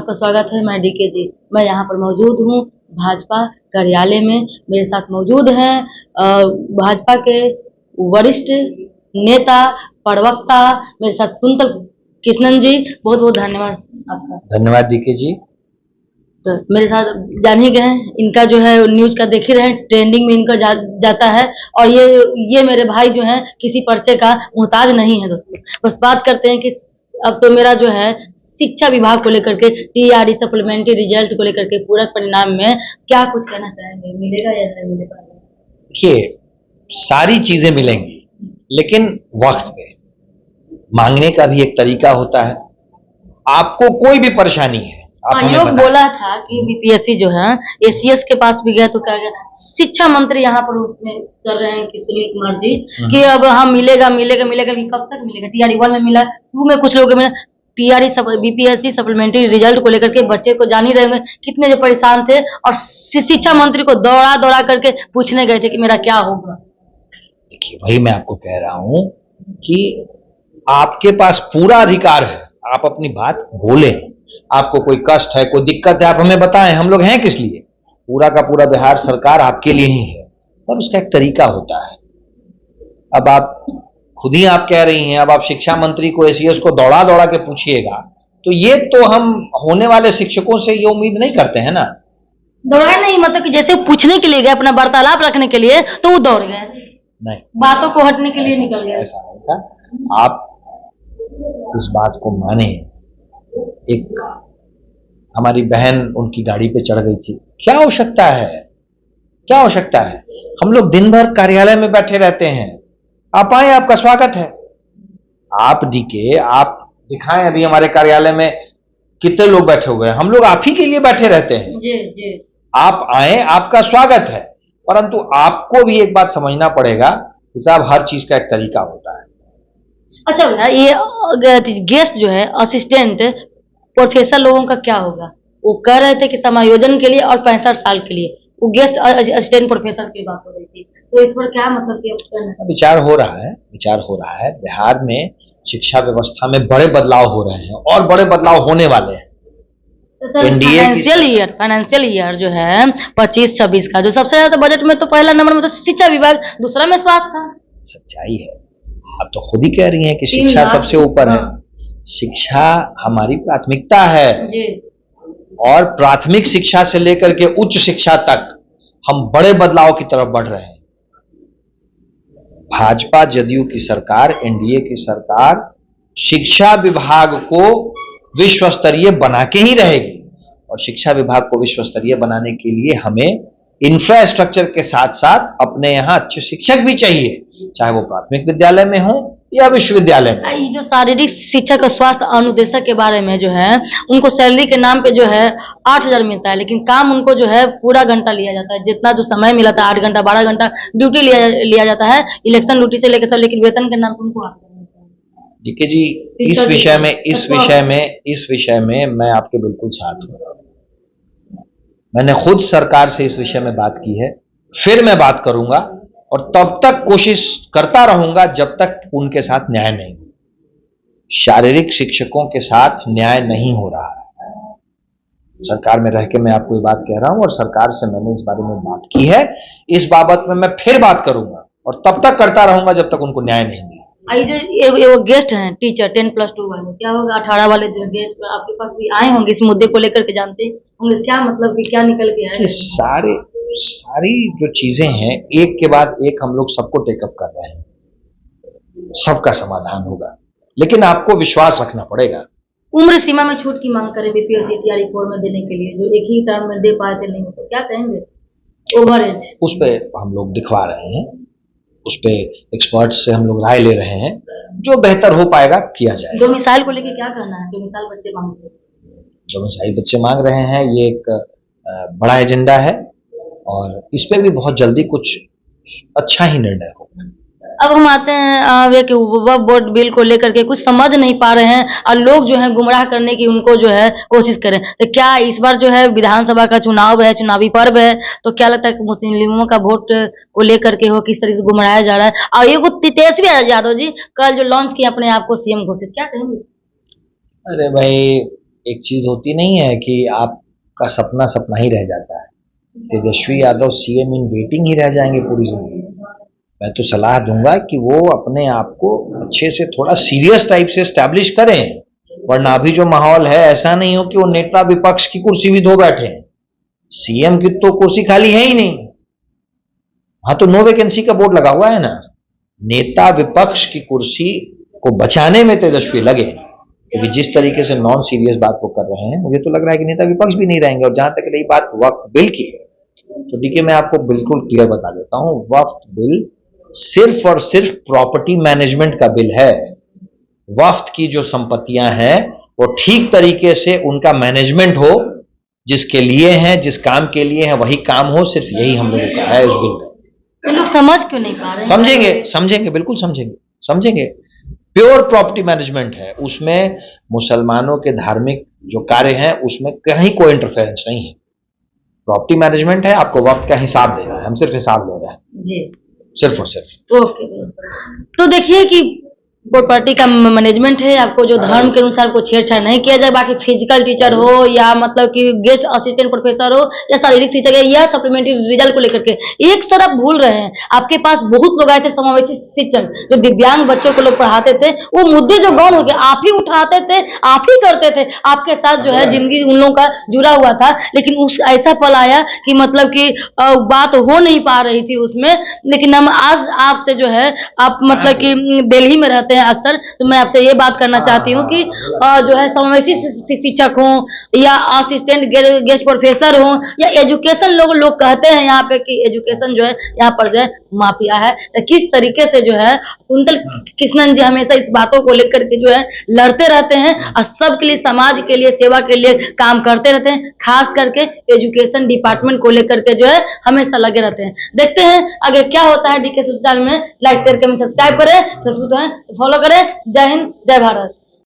आपका स्वागत है। मैं डीके जी, मैं यहाँ पर मौजूद हूँ भाजपा कार्यालय में। मेरे साथ मौजूद हैं भाजपा के वरिष्ठ नेता प्रवक्ता मेरे साथ कुंतल कृष्णन जी। बहुत बहुत धन्यवाद आपका। धन्यवाद डीके जी। तो मेरे साथ जान ही गए, इनका जो है न्यूज का देख ही रहे, ट्रेंडिंग में इनका जाता है। और ये मेरे भाई जो हैं किसी परिचय का मुहताज नहीं है दोस्तों। बस बात करते हैं कि अब तो मेरा जो है शिक्षा विभाग को लेकर के टीआरई सप्लीमेंट्री रिजल्ट को लेकर के पूरक परिणाम में क्या कुछ कहना चाहेंगे, मिलेगा या नहीं मिलेगा? देखिए, सारी चीजें मिलेंगी लेकिन वक्त पे। मांगने का भी एक तरीका होता है। आपको कोई भी परेशानी है, आप हमें आयोग बताएं। बोला था कि बीपीएससी जो है एसीएस के पास भी गया तो क्या गया, शिक्षा मंत्री यहाँ पर उसमें कर रहे हैं कि सुनील कुमार जी कि अब हम मिलेगा कि कब तक मिलेगा? टीआरई 1 में मिला, 2 में कुछ लोगों को मिला। टीआरई बीपीएससी सप्लीमेंट्री रिजल्ट को लेकर के बच्चे को जान ही रहे होंगे कितने जो परेशान थे, और शिक्षा मंत्री को दौड़ा दौड़ा करके पूछने गए थे कि मेरा क्या होगा। देखिए, वही मैं आपको कह रहा हूं कि आपके पास पूरा अधिकार है, आप अपनी बात बोलें। आपको कोई कष्ट है, कोई दिक्कत है, आप हमें बताएं। हम लोग हैं किस लिए? पूरा का पूरा बिहार सरकार आपके लिए ही है, पर उसका एक तरीका होता है। अब आप खुद ही आप कह रही हैं, अब आप शिक्षा मंत्री को एसीएस को दौड़ा दौड़ा के पूछिएगा, तो ये तो हम होने वाले शिक्षकों से ये उम्मीद नहीं करते हैं ना। दौड़ा नहीं, मतलब कि जैसे पूछने के लिए गए, अपना वार्तालाप रखने के लिए, तो वो दौड़ गए, नहीं, बातों को हटने के लिए निकल गए। ऐसा नहीं था। आप इस बात को माने। एक हमारी बहन उनकी गाड़ी पे चढ़ गई थी, क्या आवश्यकता है? क्या आवश्यकता है? हम लोग दिन भर कार्यालय में बैठे रहते हैं। आप आए, आपका स्वागत है। आप डीके, आप दिखाएं अभी हमारे कार्यालय में कितने लोग बैठे हुए हैं। हम लोग आप ही के लिए बैठे रहते हैं। जी। आप आए, आपका स्वागत है। परंतु आपको भी एक बात समझना पड़ेगा कि साहब, हर चीज का एक तरीका होता है। अच्छा भैया, ये गेस्ट जो है असिस्टेंट प्रोफेसर लोगों का क्या होगा? वो कह रहे थे कि समायोजन के लिए और 65 साल के लिए वो गेस्ट असिस्टेंट प्रोफेसर की बात हो रही थी, तो इस पर क्या मतलब कि विचार हो रहा है। बिहार में शिक्षा व्यवस्था में बड़े बदलाव हो रहे हैं और बड़े बदलाव होने वाले हैं। फाइनेंशियल ईयर जो है 25-26 का, जो सबसे ज्यादा बजट में तो पहला नंबर में तो शिक्षा विभाग, दूसरा में स्वास्थ्य था। सच्चाई है, आप तो खुद ही कह रही हैं कि शिक्षा सबसे ऊपर है। शिक्षा हमारी प्राथमिकता है जी। और प्राथमिक शिक्षा से लेकर के उच्च शिक्षा तक हम बड़े बदलाव की तरफ बढ़ रहे हैं। भाजपा जदयू की सरकार, एनडीए की सरकार शिक्षा विभाग को विश्व स्तरीय बना के ही रहेगी। और शिक्षा विभाग को विश्व स्तरीय बनाने के लिए हमें इंफ्रास्ट्रक्चर के साथ साथ अपने यहाँ अच्छे शिक्षक भी चाहिए, चाहे वो प्राथमिक विद्यालय में हो या विश्वविद्यालय में। ये जो शारीरिक शिक्षक और स्वास्थ्य अनुदेशक के बारे में जो है, उनको सैलरी के नाम पे जो है 8,000 मिलता है, लेकिन काम उनको जो है पूरा घंटा लिया जाता है। जितना जो समय मिला था 8 घंटा 12 घंटा ड्यूटी लिया जाता है, इलेक्शन ड्यूटी से लेकर सब, लेकिन वेतन के नाम पर उनको 8 मिलता है। ठीक है जी, इस विषय में मैं आपके बिल्कुल साथ हूँ। मैंने खुद सरकार से इस विषय में बात की है, फिर मैं बात करूंगा और तब तक कोशिश करता रहूंगा जब तक उनके साथ न्याय नहीं हो। शारीरिक शिक्षकों के साथ न्याय नहीं हो रहा है। सरकार में रह के मैं आपको ये बात कह रहा हूं और सरकार से मैंने इस बारे में बात की है। इस बाबत में मैं फिर बात करूंगा और तब तक करता रहूंगा जब तक उनको न्याय नहीं मिले। वो गेस्ट हैं टीचर 10+2 वाले, क्या होगा 18 वाले जो गेस्ट आपके पास भी आए होंगे, इस मुद्दे को लेकर के जानते होंगे, क्या मतलब कि क्या निकल के आए? सारी जो चीजें हैं एक के बाद एक हम लोग सबको टेकअप कर रहे हैं, सबका समाधान होगा, लेकिन आपको विश्वास रखना पड़ेगा। उम्र सीमा में छूट की मांग करें बीपीएससी टीआरई 4 में देने के लिए, जो एक ही टर्म में दे पाए थे, नहीं तो क्या कहेंगे? ओवर एज उस पर हम लोग दिखवा रहे हैं, उस पे एक्सपर्ट से हम लोग राय ले रहे हैं, जो बेहतर हो पाएगा किया जाएगा। डोमिसाइल को लेके क्या कहना है? डोमिसाइल बच्चे मांग रहे हैं, डोमिसाइल बच्चे मांग रहे हैं, ये एक बड़ा एजेंडा है और इस पे भी बहुत जल्दी कुछ अच्छा ही निर्णय होगा। अब हम आते हैं कि वक्फ बोर्ड बिल को लेकर के कुछ समझ नहीं पा रहे हैं और लोग जो है गुमराह करने की उनको जो है कोशिश करें, तो क्या इस बार जो है विधानसभा का चुनाव है, चुनावी पर्व है, तो क्या लगता है कि मुस्लिमों का वोट को लेकर के हो किस तरीके से गुमराया जा रहा है? और ये तेजस्वी यादव जी कल जो लॉन्च किया अपने आप को सीएम घोषित, क्या कहेंगे? अरे भाई, एक चीज होती नहीं है कि आपका सपना सपना ही रह जाता है। Tejashwi Yadav CM in waiting ही रह जाएंगे पूरी जिंदगी। मैं तो सलाह दूंगा कि वो अपने आप को अच्छे से थोड़ा सीरियस टाइप से एस्टैब्लिश करें, वरना अभी जो माहौल है ऐसा नहीं हो कि वो नेता विपक्ष की कुर्सी भी धो बैठे। सीएम की तो कुर्सी खाली है ही नहीं, हाँ तो नो वैकेंसी का बोर्ड लगा हुआ है ना। नेता विपक्ष की कुर्सी को बचाने में तेजस्वी लगे, क्योंकि जिस तरीके से नॉन सीरियस बात वो कर रहे हैं, मुझे तो लग रहा है कि नेता विपक्ष भी नहीं रहेंगे। और जहां तक रही बात वक्फ बिल की, तो देखिए मैं आपको बिल्कुल क्लियर बता देता हूं, वक्फ बिल सिर्फ और सिर्फ प्रॉपर्टी मैनेजमेंट का बिल है। वक्फ की जो संपत्तियां हैं वो ठीक तरीके से उनका मैनेजमेंट हो, जिसके लिए है, जिस काम के लिए है वही काम हो, सिर्फ यही हम लोगों का है इस बिल में। तो लोग समझ क्यों नहीं पा रहे हैं? समझेंगे, समझेंगे, बिल्कुल समझेंगे, समझेंगे। प्योर प्रॉपर्टी मैनेजमेंट है, उसमें मुसलमानों के धार्मिक जो कार्य हैं उसमें कहीं कोई इंटरफेरेंस नहीं है। प्रॉपर्टी मैनेजमेंट है, आपको वक्त का हिसाब देना है, हम सिर्फ हिसाब ले रहे हैं जी, सिर्फ और सिर्फ। ओके। तो देखिए कि प्रॉपर्टी का मैनेजमेंट है, आपको जो धर्म के अनुसार को छेड़छाड़ नहीं किया जाए। बाकी फिजिकल टीचर हो या मतलब कि गेस्ट असिस्टेंट प्रोफेसर हो या शारीरिक शिक्षक है या सप्लीमेंट्री रिजल्ट को लेकर के एक सर आप भूल रहे हैं। आपके पास बहुत लोग आए थे समावेशी शिक्षण, जो दिव्यांग बच्चों को लोग पढ़ाते थे, वो मुद्दे जो गौण हो गए आप ही उठाते थे, आप ही करते थे, आपके साथ जो है जिंदगी उन लोगों का जुड़ा हुआ था। लेकिन उस ऐसा पल आया कि मतलब कि बात हो नहीं पा रही थी उसमें। लेकिन हम आज आपसे जो है, आप मतलब कि दिल्ली में रहते हैं अक्सर, तो मैं आपसे ये बात करना चाहती हूँ कि जो है समावेशी शिक्षक हो या असिस्टेंट गेस्ट प्रोफेसर हो या एजुकेशन, लोग कहते हैं यहाँ पे कि एजुकेशन जो है यहाँ पर जो है माफिया है। तो किस तरीके से जो है कुंतल कृष्णन जी हमेशा इस बातों को लेकर के जो है लड़ते रहते हैं और सबके लिए, समाज के लिए, सेवा के लिए काम करते रहते हैं, खास करके एजुकेशन डिपार्टमेंट को लेकर के जो है हमेशा लगे रहते हैं। देखते हैं आगे क्या होता है। डीके सोशल में लाइक शेयर कमेंट सब्सक्राइब करें, फेसबुक है फॉलो करें। जय हिंद, जय भारत।